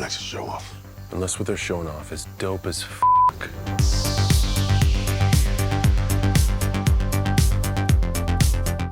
likes to show off. Unless what they're showing off is dope as f***.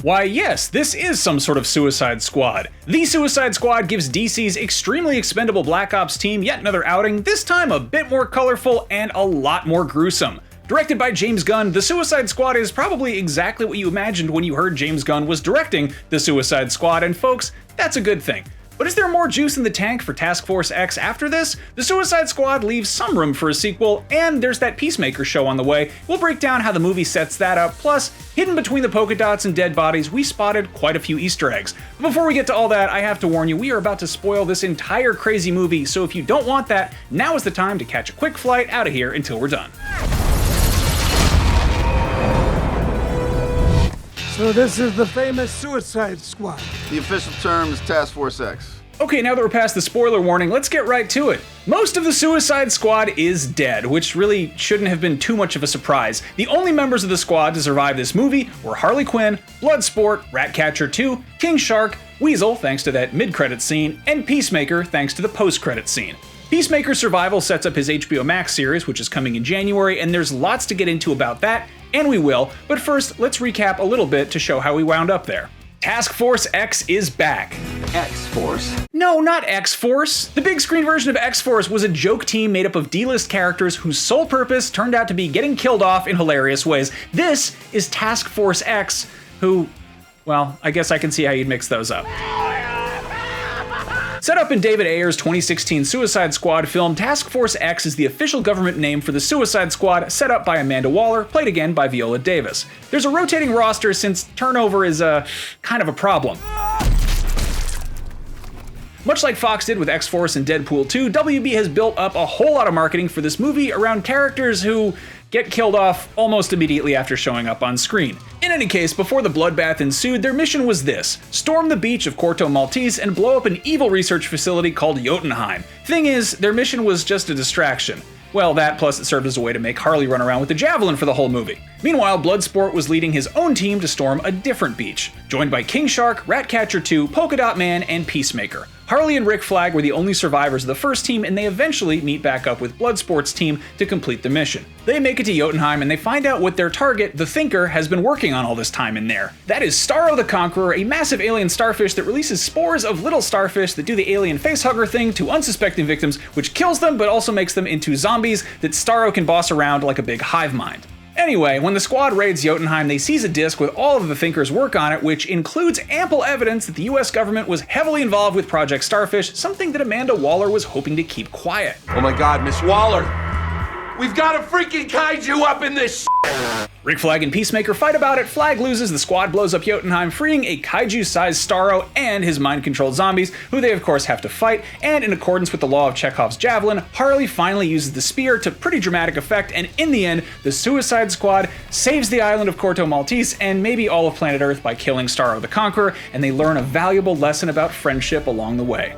Why yes, this is some sort of Suicide Squad. The Suicide Squad gives DC's extremely expendable Black Ops team yet another outing, this time a bit more colorful and a lot more gruesome. Directed by James Gunn, The Suicide Squad is probably exactly what you imagined when you heard James Gunn was directing The Suicide Squad, and folks, that's a good thing. But is there more juice in the tank for Task Force X after this? The Suicide Squad leaves some room for a sequel, and there's that Peacemaker show on the way. We'll break down how the movie sets that up, plus, hidden between the polka dots and dead bodies, we spotted quite a few Easter eggs. But before we get to all that, I have to warn you, we are about to spoil this entire crazy movie, so if you don't want that, now is the time to catch a quick flight out of here until we're done. So this is the famous Suicide Squad. The official term is Task Force X. Okay, now that we're past the spoiler warning, let's get right to it. Most of the Suicide Squad is dead, which really shouldn't have been too much of a surprise. The only members of the squad to survive this movie were Harley Quinn, Bloodsport, Ratcatcher 2, King Shark, Weasel, thanks to that mid-credit scene, and Peacemaker, thanks to the post-credit scene. Peacemaker's survival sets up his HBO Max series, which is coming in January, and there's lots to get into about that, and we will, but first, let's recap a little bit to show how we wound up there. Task Force X is back. X-Force? No, not X-Force. The big screen version of X-Force was a joke team made up of D-list characters whose sole purpose turned out to be getting killed off in hilarious ways. This is Task Force X, who, well, I guess I can see how you'd mix those up. Set up in David Ayer's 2016 Suicide Squad film, Task Force X is the official government name for the Suicide Squad, set up by Amanda Waller, played again by Viola Davis. There's a rotating roster since turnover is kind of a problem. Much like Fox did with X-Force and Deadpool 2, WB has built up a whole lot of marketing for this movie around characters who get killed off almost immediately after showing up on screen. In any case, before the bloodbath ensued, their mission was this: storm the beach of Corto Maltese and blow up an evil research facility called Jotunheim. Thing is, their mission was just a distraction. Well, that plus it served as a way to make Harley run around with a javelin for the whole movie. Meanwhile, Bloodsport was leading his own team to storm a different beach, joined by King Shark, Ratcatcher 2, Polka Dot Man, and Peacemaker. Harley and Rick Flag were the only survivors of the first team, and they eventually meet back up with Bloodsport's team to complete the mission. They make it to Jotunheim, and they find out what their target, the Thinker, has been working on all this time in there. That is Starro the Conqueror, a massive alien starfish that releases spores of little starfish that do the alien facehugger thing to unsuspecting victims, which kills them but also makes them into zombies that Starro can boss around like a big hive mind. Anyway, when the squad raids Jotunheim, they seize a disc with all of the Thinker's work on it, which includes ample evidence that the US government was heavily involved with Project Starfish, something that Amanda Waller was hoping to keep quiet. Oh my God, Miss Waller! We've got a freaking kaiju up in this shit. Rick Flag and Peacemaker fight about it, Flag loses, the squad blows up Jotunheim, freeing a kaiju-sized Starro and his mind-controlled zombies, who they of course have to fight, and in accordance with the law of Chekhov's javelin, Harley finally uses the spear to pretty dramatic effect, and in the end, the Suicide Squad saves the island of Corto Maltese and maybe all of planet Earth by killing Starro the Conqueror, and they learn a valuable lesson about friendship along the way.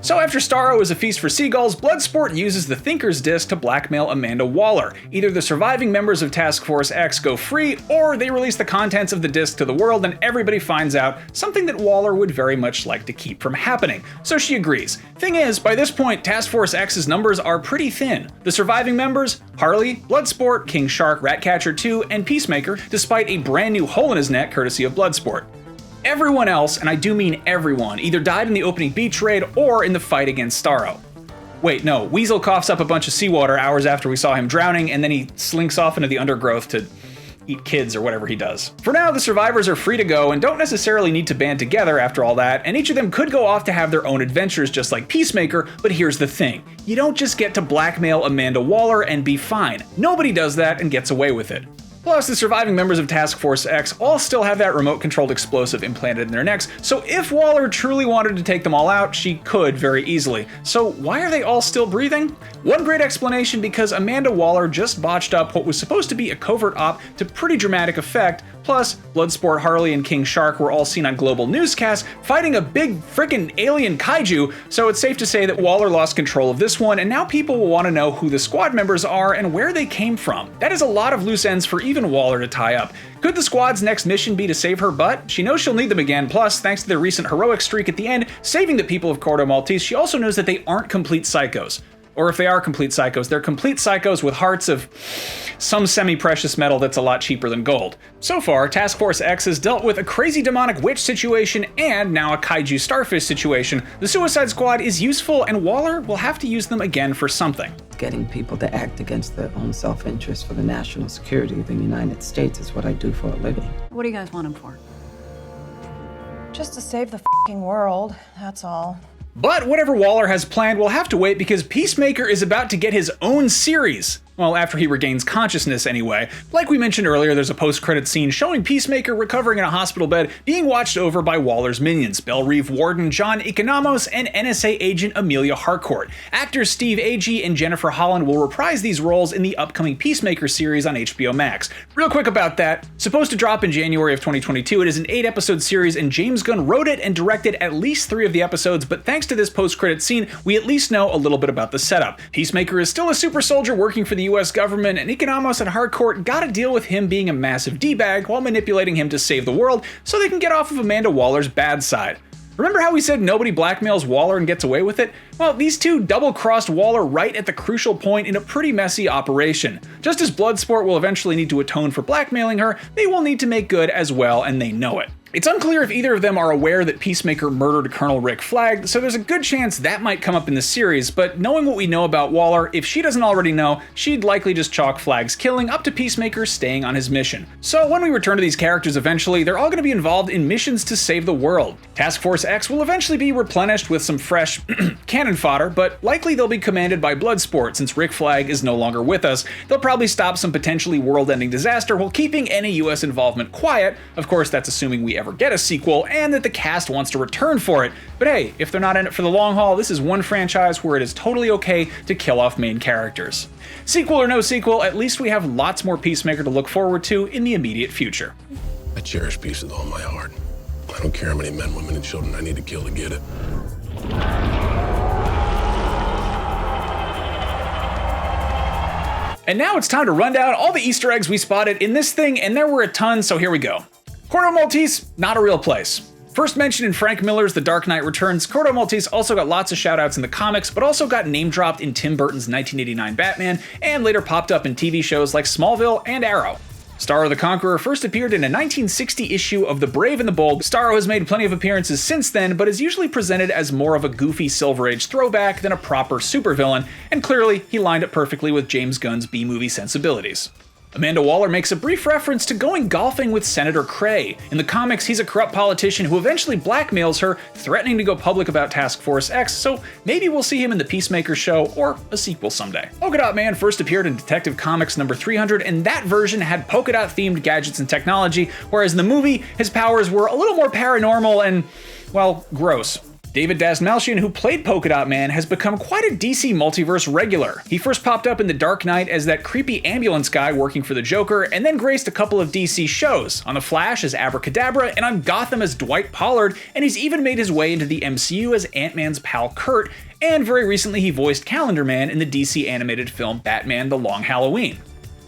So after Starro is a feast for seagulls, Bloodsport uses the Thinker's disc to blackmail Amanda Waller. Either the surviving members of Task Force X go free, or they release the contents of the disc to the world and everybody finds out, something that Waller would very much like to keep from happening. So she agrees. Thing is, by this point, Task Force X's numbers are pretty thin. The surviving members? Harley, Bloodsport, King Shark, Ratcatcher 2, and Peacemaker, despite a brand new hole in his neck courtesy of Bloodsport. Everyone else, and I do mean everyone, either died in the opening beach raid or in the fight against Starro. Wait, no, Weasel coughs up a bunch of seawater hours after we saw him drowning, and then he slinks off into the undergrowth to eat kids or whatever he does. For now, the survivors are free to go and don't necessarily need to band together after all that, and each of them could go off to have their own adventures just like Peacemaker, but here's the thing. You don't just get to blackmail Amanda Waller and be fine. Nobody does that and gets away with it. Plus, the surviving members of Task Force X all still have that remote-controlled explosive implanted in their necks, so if Waller truly wanted to take them all out, she could very easily. So why are they all still breathing? One great explanation: because Amanda Waller just botched up what was supposed to be a covert op to pretty dramatic effect. Plus, Bloodsport, Harley, and King Shark were all seen on global newscasts fighting a big frickin' alien kaiju, so it's safe to say that Waller lost control of this one, and now people will want to know who the squad members are and where they came from. That is a lot of loose ends for even even Waller to tie up. Could the squad's next mission be to save her butt? She knows she'll need them again, plus, thanks to their recent heroic streak at the end, saving the people of Corto Maltese, she also knows that they aren't complete psychos. Or if they are complete psychos, they're complete psychos with hearts of some semi-precious metal that's a lot cheaper than gold. So far, Task Force X has dealt with a crazy demonic witch situation and now a kaiju starfish situation. The Suicide Squad is useful, and Waller will have to use them again for something. Getting people to act against their own self-interest for the national security of the United States is what I do for a living. What do you guys want him for? Just to save the f***ing world, that's all. But whatever Waller has planned will have to wait because Peacemaker is about to get his own series. Well, after he regains consciousness anyway. Like we mentioned earlier, there's a post-credit scene showing Peacemaker recovering in a hospital bed, being watched over by Waller's minions, Belle Reeve Warden John Economos and NSA agent Amelia Harcourt. Actors Steve Agee and Jennifer Holland will reprise these roles in the upcoming Peacemaker series on HBO Max. Real quick about that, supposed to drop in January of 2022, it is an 8-episode series and James Gunn wrote it and directed at least 3 of the episodes, but thanks to this post-credit scene, we at least know a little bit about the setup. Peacemaker is still a super soldier working for the US government, and Economos and Harcourt gotta deal with him being a massive D-bag while manipulating him to save the world so they can get off of Amanda Waller's bad side. Remember how we said nobody blackmails Waller and gets away with it? Well, these two double-crossed Waller right at the crucial point in a pretty messy operation. Just as Bloodsport will eventually need to atone for blackmailing her, they will need to make good as well, and they know it. It's unclear if either of them are aware that Peacemaker murdered Colonel Rick Flag, so there's a good chance that might come up in the series, but knowing what we know about Waller, if she doesn't already know, she'd likely just chalk Flag's killing up to Peacemaker staying on his mission. So when we return to these characters eventually, they're all going to be involved in missions to save the world. Task Force X will eventually be replenished with some fresh cannon fodder, but likely they'll be commanded by Bloodsport since Rick Flag is no longer with us. They'll probably stop some potentially world-ending disaster while keeping any US involvement quiet. Of course, that's assuming we ever get a sequel and that the cast wants to return for it. But hey, if they're not in it for the long haul, this is one franchise where it is totally okay to kill off main characters. Sequel or no sequel, at least we have lots more Peacemaker to look forward to in the immediate future. I cherish peace with all my heart. I don't care how many men, women, and children I need to kill to get it. And now it's time to run down all the Easter eggs we spotted in this thing, and there were a ton, so here we go. Corto Maltese, not a real place. First mentioned in Frank Miller's The Dark Knight Returns, Corto Maltese also got lots of shoutouts in the comics, but also got name-dropped in Tim Burton's 1989 Batman, and later popped up in TV shows like Smallville and Arrow. Starro the Conqueror first appeared in a 1960 issue of The Brave and the Bold. Starro has made plenty of appearances since then, but is usually presented as more of a goofy Silver Age throwback than a proper supervillain, and clearly he lined up perfectly with James Gunn's B-movie sensibilities. Amanda Waller makes a brief reference to going golfing with Senator Cray. In the comics, he's a corrupt politician who eventually blackmails her, threatening to go public about Task Force X, so maybe we'll see him in the Peacemaker show or a sequel someday. Polka Dot Man first appeared in Detective Comics number 300, and that version had polka dot themed gadgets and technology, whereas in the movie, his powers were a little more paranormal and, well, gross. David Dastmalchian, who played Polka Dot Man, has become quite a DC multiverse regular. He first popped up in The Dark Knight as that creepy ambulance guy working for the Joker, and then graced a couple of DC shows, on The Flash as Abracadabra, and on Gotham as Dwight Pollard, and he's even made his way into the MCU as Ant-Man's pal Kurt, and very recently he voiced Calendar Man in the DC animated film Batman: The Long Halloween.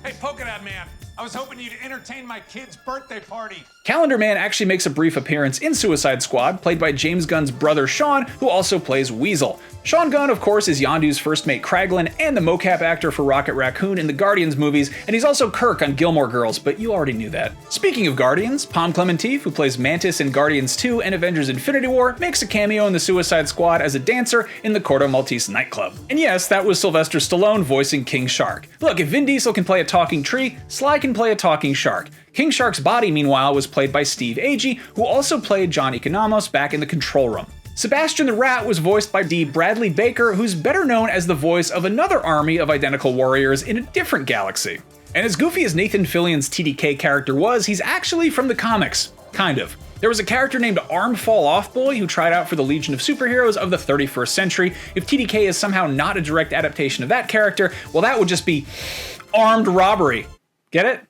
Hey, Polka Dot Man, I was hoping you'd entertain my kid's birthday party. Calendar Man actually makes a brief appearance in Suicide Squad, played by James Gunn's brother Sean, who also plays Weasel. Sean Gunn, of course, is Yondu's first mate Kraglin and the mocap actor for Rocket Raccoon in the Guardians movies, and he's also Kirk on Gilmore Girls, but you already knew that. Speaking of Guardians, Pom Clementif, who plays Mantis in Guardians 2 and Avengers Infinity War, makes a cameo in the Suicide Squad as a dancer in the Corto Maltese nightclub. And yes, that was Sylvester Stallone voicing King Shark. Look, if Vin Diesel can play a talking tree, Sly can play a talking shark. King Shark's body, meanwhile, was played by Steve Agee, who also played John Economos back in the Control Room. Sebastian the Rat was voiced by D. Bradley Baker, who's better known as the voice of another army of identical warriors in a different galaxy. And as goofy as Nathan Fillion's TDK character was, he's actually from the comics. Kind of. There was a character named Arm Fall Off Boy who tried out for the Legion of Superheroes of the 31st century. If TDK is somehow not a direct adaptation of that character, well, that would just be armed robbery. Get it?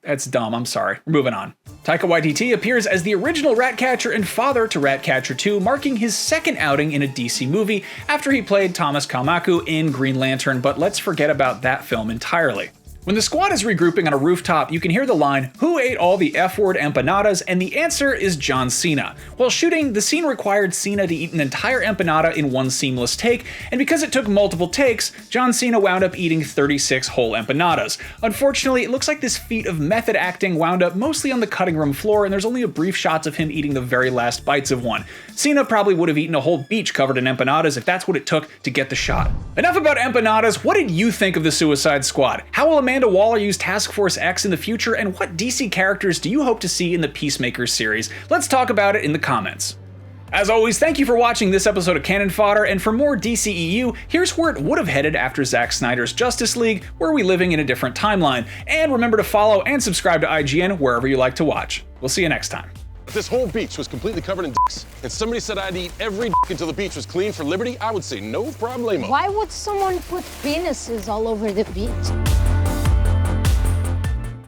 That's dumb, I'm sorry. We're moving on. Taika Waititi appears as the original Ratcatcher and father to Ratcatcher 2, marking his second outing in a DC movie after he played Thomas Kalmaku in Green Lantern, but let's forget about that film entirely. When the squad is regrouping on a rooftop, you can hear the line, "Who ate all the F-word empanadas?" and the answer is John Cena. While shooting, the scene required Cena to eat an entire empanada in one seamless take, and because it took multiple takes, John Cena wound up eating 36 whole empanadas. Unfortunately, it looks like this feat of method acting wound up mostly on the cutting room floor, and there's only a brief shots of him eating the very last bites of one. Cena probably would have eaten a whole beach covered in empanadas if that's what it took to get the shot. Enough about empanadas. What did you think of the Suicide Squad? How will Amanda Waller use Task Force X in the future, and what DC characters do you hope to see in the Peacemaker series? Let's talk about it in the comments. As always, thank you for watching this episode of Canon Fodder, and for more DCEU, here's where it would have headed after Zack Snyder's Justice League, where we living in a different timeline. And remember to follow and subscribe to IGN wherever you like to watch. We'll see you next time. If this whole beach was completely covered in dicks, and somebody said I'd eat every dick until the beach was clean for liberty, I would say no problemo. Why would someone put penises all over the beach?